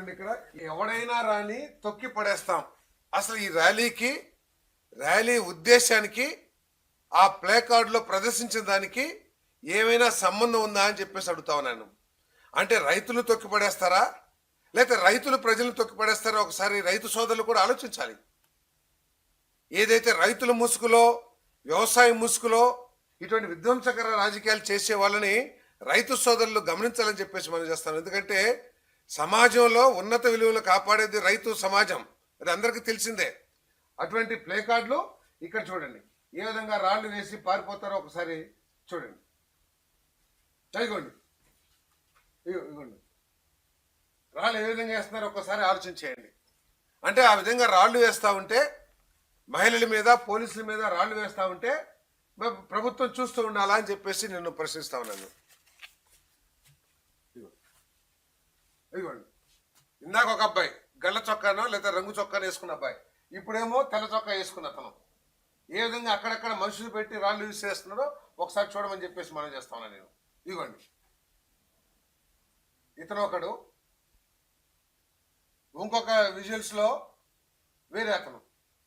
చూడండి, ఇక్కడ ఎవడైనా రాని తొక్కి పడేస్తాం. అసలు ఈ ర్యాలీ ఉద్దేశానికి ఆ ప్లే కార్డులో ప్రదర్శించిన దానికి ఏమైనా సంబంధం ఉందా అని చెప్పేసి అడుగుతా ఉన్నాను. అంటే రైతులు తొక్కి పడేస్తారా, లేకపోతే రైతులు ప్రజలు తొక్కి పడేస్తారా? ఒకసారి రైతు సోదరులు కూడా ఆలోచించాలి. ఏదైతే రైతుల ముసుగులో, వ్యవసాయ ముసుగులో ఇటువంటి విధ్వంసకర రాజకీయాలు చేసే వాళ్ళని రైతు సోదరులు గమనించాలని చెప్పేసి మనం చేస్తాం. ఎందుకంటే సమాజంలో ఉన్నత విలువలు కాపాడేది రైతు సమాజం, అది అందరికీ తెలిసిందే. అటువంటి ప్లే కార్డులు ఇక్కడ చూడండి, ఏ విధంగా రాళ్లు వేసి పారిపోతారో ఒకసారి చూడండి. ఇగోండి, ఇగోండి రాళ్ళు ఏ విధంగా వేస్తున్నారో ఒక్కసారి ఆలోచించేయండి. అంటే ఆ విధంగా రాళ్లు వేస్తూ ఉంటే, మహిళల మీద, పోలీసుల మీద రాళ్లు వేస్తూ ఉంటే ప్రభుత్వం చూస్తూ ఉండాలా అని చెప్పేసి నేను ప్రశ్నిస్తా ఉన్నాను. ఇదిగోండి, ఇందాక ఒక అబ్బాయి గళ్ళ చొక్కానో లేదా రంగు చొక్కానో వేసుకున్న అబ్బాయి, ఇప్పుడేమో తెల్ల చొక్కా వేసుకున్న అతను ఏ విధంగా అక్కడక్కడ మనుషులు పెట్టి రాళ్ళు యూజ్ చేస్తున్నారో ఒకసారి చూడమని చెప్పేసి మనం చేస్తా ఉన్నాను నేను. ఇదిగోండి, ఇతను ఒకడు, ఇంకొక విజువల్స్ లో వేరే అతను.